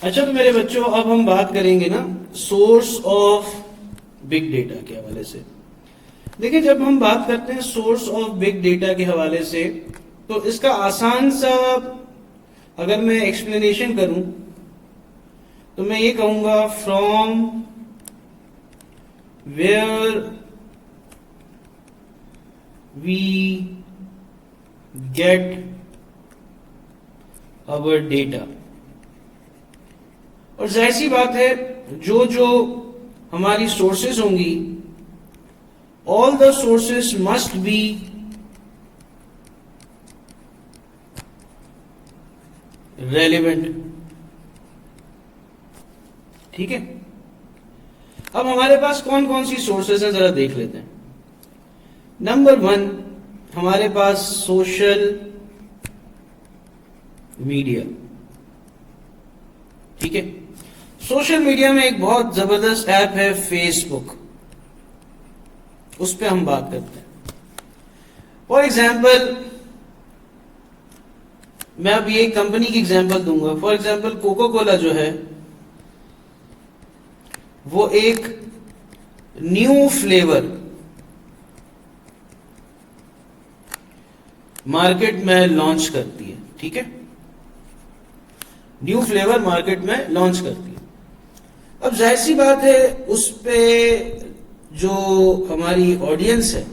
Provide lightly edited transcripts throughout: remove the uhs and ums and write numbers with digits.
अच्छा, तो मेरे बच्चों अब हम बात करेंगे ना सोर्स ऑफ बिग डेटा के हवाले से। देखिए, जब हम बात करते हैं सोर्स ऑफ बिग डेटा के हवाले से, तो इसका आसान सा अगर मैं एक्सप्लेनेशन करूं तो मैं ये कहूंगा from where we get our data. और जाहिर सी बात है, जो जो हमारी सोर्सेज होंगी, all the sources must be relevant. ठीक है, अब हमारे पास कौन कौन सी सोर्सेज हैं जरा देख लेते हैं। नंबर 1, हमारे पास सोशल मीडिया। ठीक है, सोशल मीडिया में एक बहुत जबरदस्त ऐप है फेसबुक, उस पर हम बात करते हैं। फॉर एग्जाम्पल, मैं अब ये कंपनी की एग्जाम्पल दूंगा। फॉर एग्जाम्पल, कोका कोला जो है वो एक न्यू फ्लेवर मार्केट में लॉन्च करती है। ठीक है, न्यू फ्लेवर मार्केट में लॉन्च करती है। अब जाहिर सी बात है, उस पे जो हमारी ऑडियंस है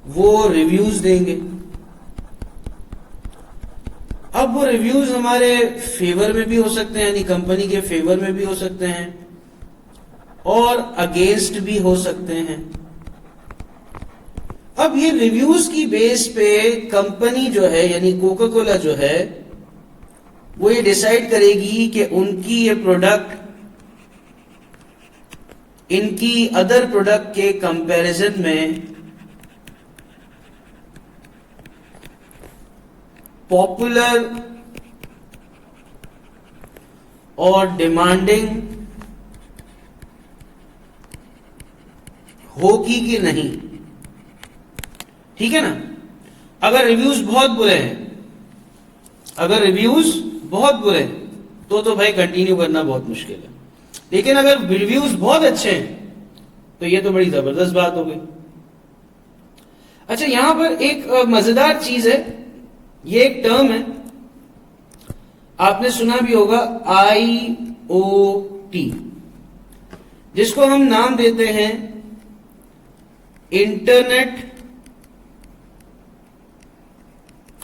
वो रिव्यूज देंगे। अब वो रिव्यूज हमारे फेवर में भी हो सकते हैं, यानी कंपनी के फेवर में भी हो सकते हैं और अगेंस्ट भी हो सकते हैं। अब ये रिव्यूज की बेस पे कंपनी जो है, यानी कोका कोला जो है, वो ये डिसाइड करेगी कि उनकी ये प्रोडक्ट इनकी अदर प्रोडक्ट के कंपैरिजन में पॉपुलर और डिमांडिंग होगी कि नहीं। ठीक है ना। अगर रिव्यूज बहुत बुरे हैं, अगर रिव्यूज बहुत बुरे हैं तो भाई कंटिन्यू करना बहुत मुश्किल है। लेकिन अगर रिव्यूज बहुत अच्छे हैं तो ये तो बड़ी जबरदस्त बात हो गई। अच्छा, यहां पर एक मजेदार चीज है, ये एक टर्म है, आपने सुना भी होगा, IoT, जिसको हम नाम देते हैं इंटरनेट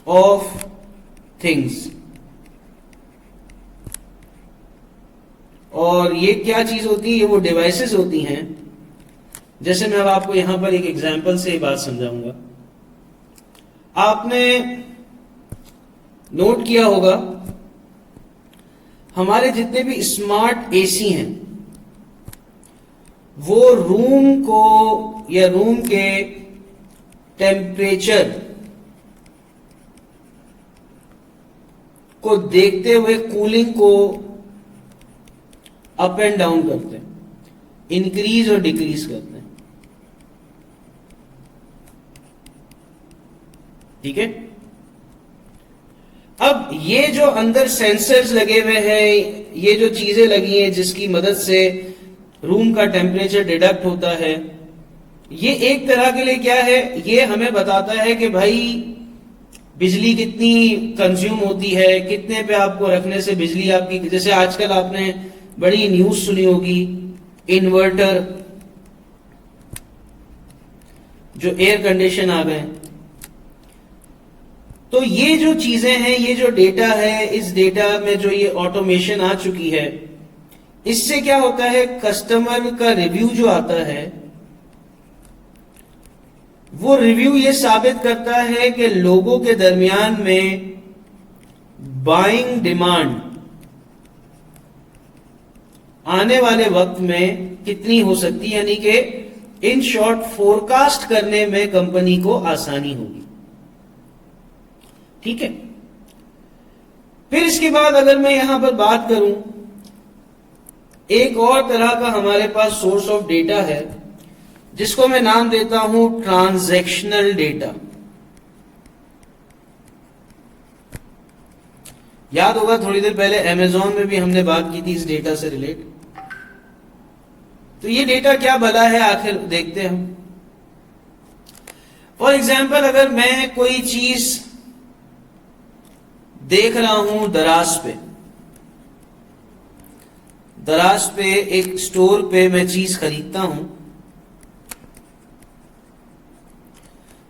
ऑफ थिंग्स। और ये क्या चीज होती है? ये वो डिवाइसेस होती हैं। जैसे मैं अब आपको यहां पर एक एग्जांपल से बात समझाऊंगा। आपने नोट किया होगा, हमारे जितने भी स्मार्ट एसी हैं वो रूम को या रूम के टेम्परेचर को देखते हुए कूलिंग को अप एंड डाउन करते हैं, इंक्रीज और डिक्रीज करते हैं। ठीक है, अब ये जो अंदर सेंसर्स लगे हुए हैं, ये जो चीजें लगी हैं जिसकी मदद से रूम का टेम्परेचर डिडक्ट होता है, ये एक तरह के लिए क्या है, ये हमें बताता है कि भाई बिजली कितनी कंज्यूम होती है, कितने पे आपको रखने से बिजली आपकी, जैसे आजकल आपने बड़ी न्यूज सुनी होगी, इन्वर्टर, जो एयर कंडीशन आ गए। तो ये जो चीजें हैं, ये जो डेटा है, इस डेटा में जो ये ऑटोमेशन आ चुकी है, इससे क्या होता है, कस्टमर का रिव्यू जो आता है, वो रिव्यू ये साबित करता है कि लोगों के दरमियान में बाइंग डिमांड आने वाले वक्त में कितनी हो सकती है, यानी कि इन शॉर्ट फोरकास्ट करने में कंपनी को आसानी होगी। ठीक है, फिर इसके बाद अगर मैं यहां पर बात करूं, एक और तरह का हमारे पास सोर्स ऑफ डेटा है जिसको मैं नाम देता हूं ट्रांजैक्शनल डेटा। याद होगा थोड़ी देर पहले अमेजोन में भी हमने बात की थी इस डेटा से रिलेट। तो ये डेटा क्या भला है आखिर, देखते हैं हम। फॉर एग्जाम्पल, अगर मैं कोई चीज देख रहा हूं दराज पे एक स्टोर पे मैं चीज खरीदता हूं,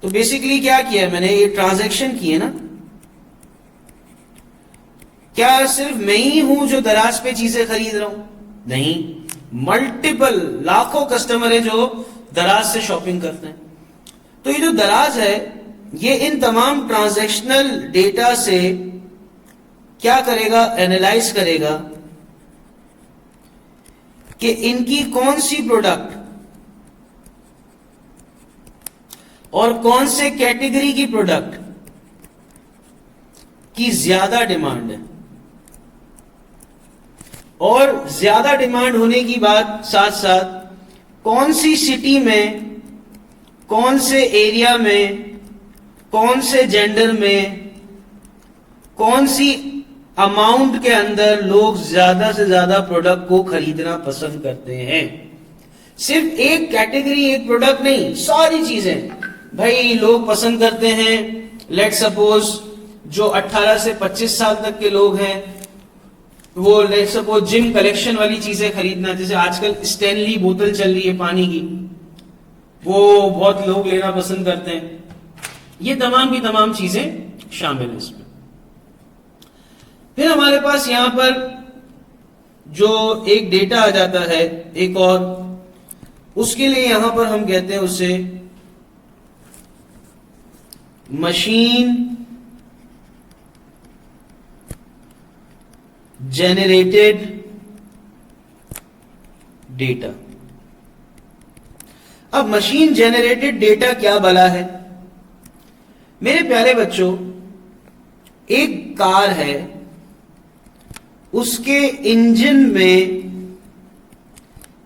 तो बेसिकली क्या किया मैंने, ये ट्रांजैक्शन की है ना। क्या सिर्फ मैं ही हूं जो दराज पे चीजें खरीद रहा हूं? नहीं, मल्टीपल लाखों कस्टमर है जो दराज से शॉपिंग करते हैं। तो ये जो दराज है, ये इन तमाम ट्रांजैक्शनल डेटा से क्या करेगा, एनालाइज करेगा कि इनकी कौन सी प्रोडक्ट और कौन से कैटेगरी की प्रोडक्ट की ज्यादा डिमांड है। और ज्यादा डिमांड होने की बात साथ साथ कौन सी सिटी में, कौन से एरिया में, कौन से जेंडर में, कौन सी अमाउंट के अंदर लोग ज्यादा से ज्यादा प्रोडक्ट को खरीदना पसंद करते हैं। सिर्फ एक कैटेगरी, एक प्रोडक्ट नहीं, सारी चीजें भाई लोग पसंद करते हैं। लेट सपोज जो 18 से 25 साल तक के लोग हैं, वो लेट सपोज जिम कलेक्शन वाली चीजें खरीदना, जैसे आजकल स्टेनली बोतल चल रही है पानी की, वो बहुत लोग लेना पसंद करते हैं। ये तमाम की तमाम चीजें शामिल है इसमें। फिर हमारे पास यहां पर जो एक डेटा आ जाता है एक और, उसके लिए यहां पर हम कहते हैं उसे मशीन जेनरेटेड डेटा। अब मशीन जेनरेटेड डेटा क्या भला है? मेरे प्यारे बच्चों, एक कार है, उसके इंजन में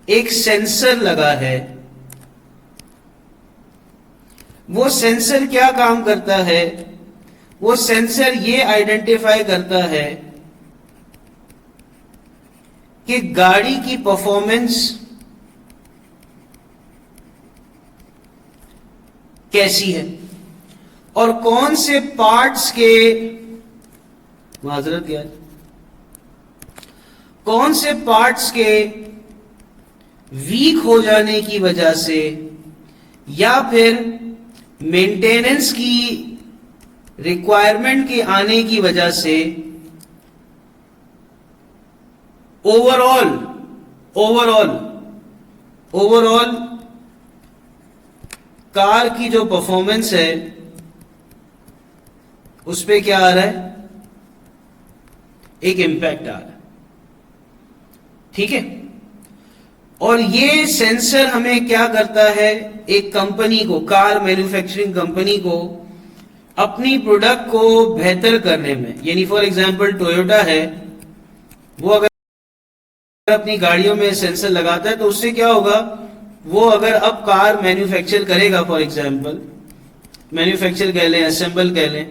एक सेंसर लगा है। वो सेंसर क्या काम करता है? वो सेंसर ये आइडेंटिफाई करता है कि गाड़ी की परफॉर्मेंस कैसी है और कौन से पार्ट्स के, माजरत यार, कौन से पार्ट्स के वीक हो जाने की वजह से या फिर मेंटेनेंस की रिक्वायरमेंट के आने की वजह से ओवरऑल कार की जो परफॉर्मेंस है उस पे क्या आ रहा है, एक इंपैक्ट आ रहा है। ठीक है, और ये सेंसर हमें क्या करता है, एक कंपनी को, कार मैन्युफैक्चरिंग कंपनी को अपनी प्रोडक्ट को बेहतर करने में, यानी फॉर एग्जांपल टोयोटा है, वो अगर अपनी गाड़ियों में सेंसर लगाता है तो उससे क्या होगा, वो अगर अब कार मैन्युफैक्चर करेगा, फॉर एग्जांपल मैन्युफैक्चर कह लें, असेंबल कह लें,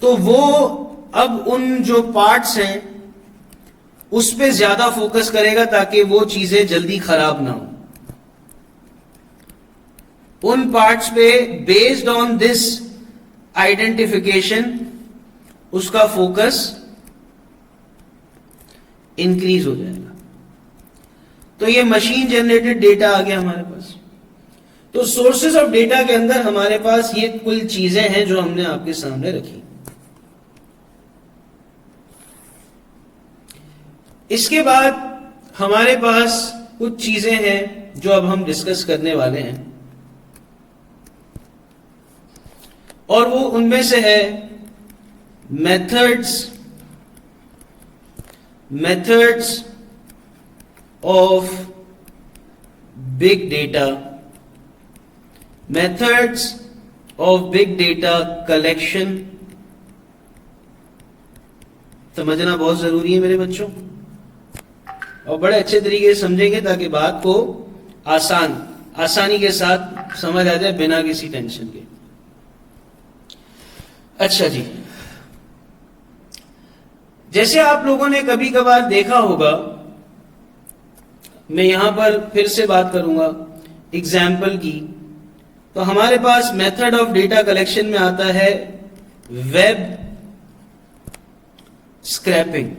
तो वो अब उन जो पार्ट्स हैं उस पे ज्यादा फोकस करेगा ताकि वो चीजें जल्दी खराब ना हो। उन पार्ट्स पे बेस्ड ऑन दिस आइडेंटिफिकेशन उसका फोकस इंक्रीज हो जाएगा। तो ये मशीन जनरेटेड डेटा आ गया हमारे पास। तो सोर्सेज ऑफ डेटा के अंदर हमारे पास ये कुल चीजें हैं जो हमने आपके सामने रखी। इसके बाद हमारे पास कुछ चीजें हैं जो अब हम डिस्कस करने वाले हैं, और वो उनमें से है methods of big data, methods of big data collection. समझना बहुत जरूरी है मेरे बच्चों, और बड़े अच्छे तरीके से समझेंगे ताकि बात को आसानी के साथ समझ आ जाए बिना किसी टेंशन के। अच्छा जी, जैसे आप लोगों ने कभी कभार देखा होगा, मैं यहां पर फिर से बात करूंगा एग्जाम्पल की, तो हमारे पास मेथड ऑफ डेटा कलेक्शन में आता है वेब स्क्रैपिंग,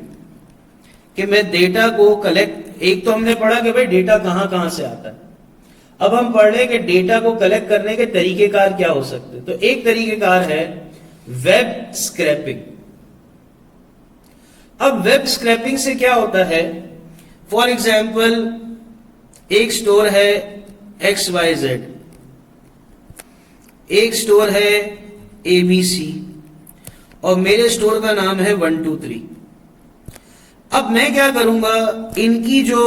कि मैं डेटा को कलेक्ट, एक तो हमने पढ़ा कि भाई डेटा कहां कहां से आता है, अब हम पढ़ रहे कि डेटा को कलेक्ट करने के तरीकेकार क्या हो सकते हैं। तो एक तरीकेकार है वेब स्क्रैपिंग। अब वेब स्क्रैपिंग से क्या होता है, फॉर एग्जाम्पल एक स्टोर है XYZ, एक स्टोर है ABC और मेरे स्टोर का नाम है 123। अब मैं क्या करूंगा, इनकी जो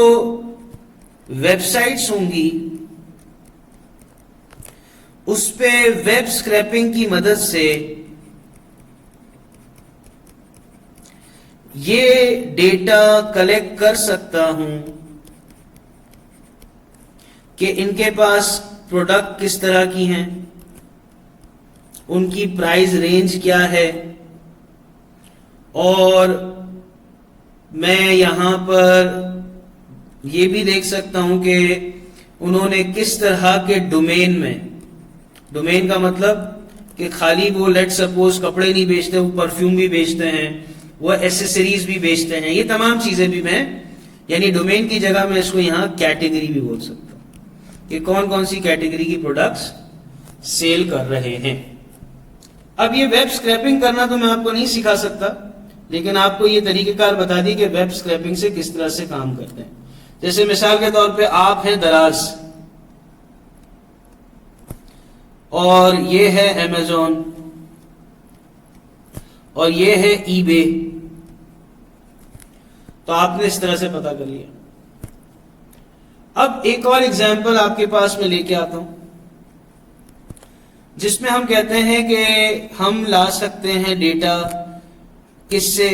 वेबसाइट्स होंगी उस पे वेब स्क्रैपिंग की मदद से ये डेटा कलेक्ट कर सकता हूं कि इनके पास प्रोडक्ट किस तरह की हैं, उनकी प्राइस रेंज क्या है, और मैं यहां पर ये भी देख सकता हूं कि उन्होंने किस तरह के डोमेन में, डोमेन का मतलब कि खाली वो लेट सपोज कपड़े नहीं बेचते, वो परफ्यूम भी बेचते हैं, वो एसेसरीज भी बेचते हैं, ये तमाम चीजें भी मैं, यानी डोमेन की जगह मैं इसको यहां कैटेगरी भी बोल सकता हूं कि कौन कौन सी कैटेगरी की प्रोडक्ट्स सेल कर रहे हैं। अब ये वेब स्क्रैपिंग करना तो मैं आपको नहीं सिखा सकता, लेकिन आपको ये तरीकेकार बता दी कि वेब स्क्रैपिंग से किस तरह से काम करते हैं। जैसे मिसाल के तौर पे आप हैं दराज और ये है अमेजोन और ये है ईबे, तो आपने इस तरह से पता कर लिया। अब एक और एग्जांपल आपके पास में लेके आता हूं जिसमें हम कहते हैं कि हम ला सकते हैं डेटा किससे,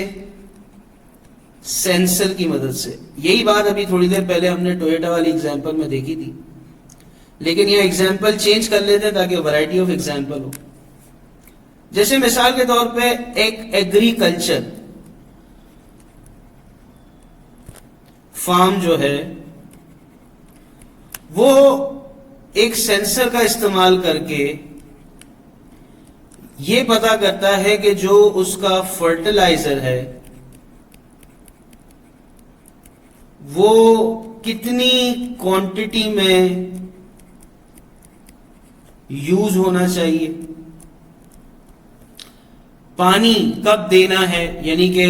सेंसर की मदद से। यही बात अभी थोड़ी देर पहले हमने टोयोटा वाली एग्जांपल में देखी थी, लेकिन यह एग्जांपल चेंज कर लेते हैं ताकि वैरायटी ऑफ एग्जांपल हो। जैसे मिसाल के तौर पे एक एग्रीकल्चर फार्म जो है वो एक सेंसर का इस्तेमाल करके ये पता करता है कि जो उसका फर्टिलाइजर है वो कितनी क्वांटिटी में यूज होना चाहिए, पानी कब देना है, यानी कि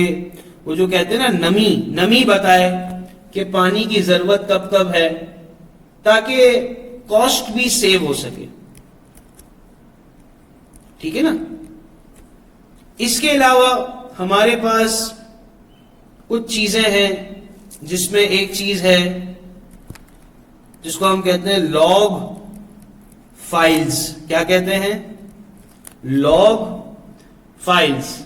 वो जो कहते हैं ना नमी बताए कि पानी की जरूरत कब कब है, ताकि कॉस्ट भी सेव हो सके। ठीक है ना। इसके अलावा हमारे पास कुछ चीजें हैं जिसमें एक चीज है जिसको हम कहते हैं लॉग फाइल्स। क्या कहते हैं? Log files.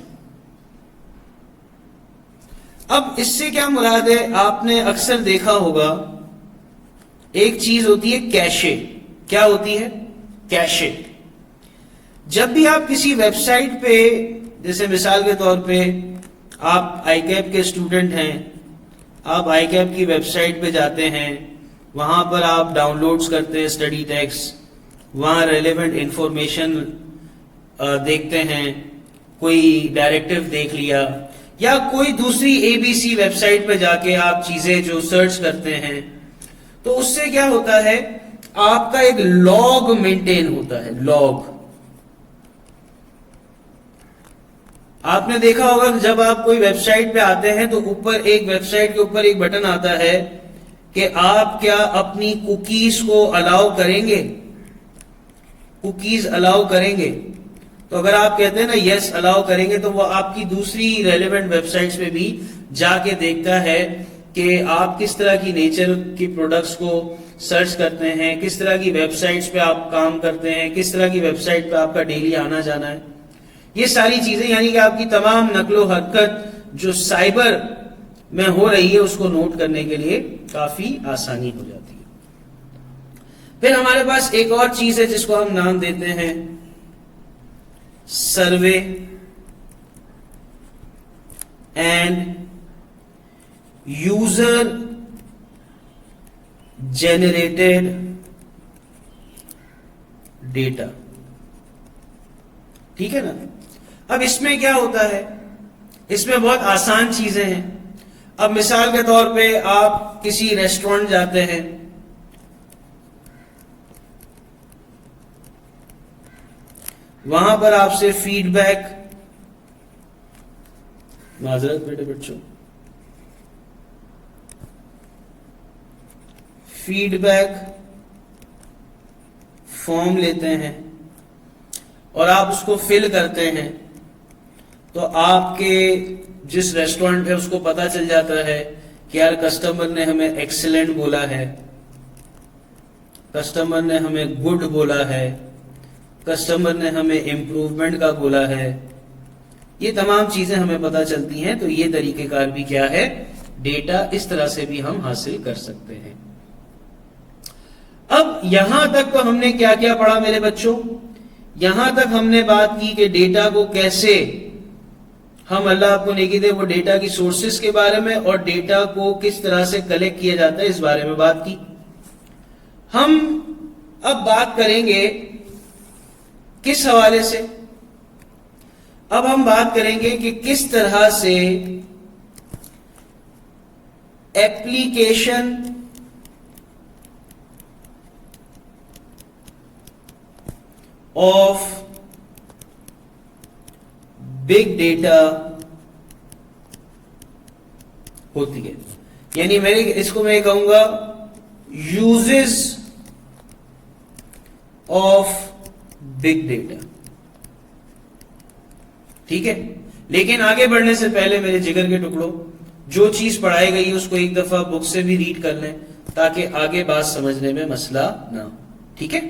अब इससे क्या मुराद है, आपने अक्सर देखा होगा एक चीज होती है कैशे। क्या होती है? कैशे। जब भी आप किसी वेबसाइट पे, जैसे मिसाल के तौर पे आप आईकैप के स्टूडेंट हैं, आप आईकैप की वेबसाइट पे जाते हैं, वहां पर आप डाउनलोड्स करते हैं स्टडी टेक्स्ट, वहां रेलेवेंट इंफॉर्मेशन देखते हैं, कोई डायरेक्टिव देख लिया, या कोई दूसरी एबीसी वेबसाइट पे जाके आप चीजें जो सर्च करते हैं, तो उससे क्या होता है, आपका एक लॉग मेंटेन होता है। लॉग आपने देखा होगा कि जब आप कोई वेबसाइट पे आते हैं तो ऊपर एक वेबसाइट के ऊपर एक बटन आता है कि आप क्या अपनी कुकीज को अलाउ करेंगे, कुकीज अलाउ करेंगे। तो अगर आप कहते हैं ना यस अलाउ करेंगे, तो वो आपकी दूसरी रेलेवेंट वेबसाइट्स पे भी जाके देखता है कि आप किस तरह की नेचर की प्रोडक्ट्स को सर्च करते हैं, किस तरह की वेबसाइट्स पे आप काम करते हैं, किस तरह की वेबसाइट पे आपका डेली आना जाना है। ये सारी चीजें, यानी कि आपकी तमाम नकलो हरकत जो साइबर में हो रही है उसको नोट करने के लिए काफी आसानी हो जाती है। फिर हमारे पास एक और चीज है जिसको हम नाम देते हैं survey and user generated data. ठीक है ना। अब इसमें क्या होता है, इसमें बहुत आसान चीजें हैं। अब मिसाल के तौर पे आप किसी रेस्टोरेंट जाते हैं, वहां पर आपसे फीडबैक, माजरत बेटे बच्चों, फीडबैक फॉर्म लेते हैं और आप उसको फिल करते हैं, तो आपके जिस रेस्टोरेंट है उसको पता चल जाता है कि यार कस्टमर ने हमें एक्सीलेंट बोला है, कस्टमर ने हमें गुड बोला है, कस्टमर ने हमें इम्प्रूवमेंट का बोला है। ये तमाम चीजें हमें पता चलती हैं। तो ये तरीकेकार भी क्या है, डेटा इस तरह से भी हम हासिल कर सकते हैं। अब यहां तक तो हमने क्या क्या पढ़ा मेरे बच्चों, यहां तक हमने बात की कि डेटा को कैसे हम, अल्लाह आपको नेकी दे, वो डेटा की सोर्सेस के बारे में और डेटा को किस तरह से कलेक्ट किया जाता है इस बारे में बात की। हम अब बात करेंगे किस हवाले से, अब हम बात करेंगे कि किस तरह से एप्लीकेशन ऑफ बिग डेटा होती है। यानी मैं कहूंगा यूजेस ऑफ बिग डेटा। ठीक है, लेकिन आगे बढ़ने से पहले मेरे जिगर के टुकड़ों, जो चीज पढ़ाई गई है उसको एक दफा बुक से भी रीड कर लें ताकि आगे बात समझने में मसला ना हो। ठीक है।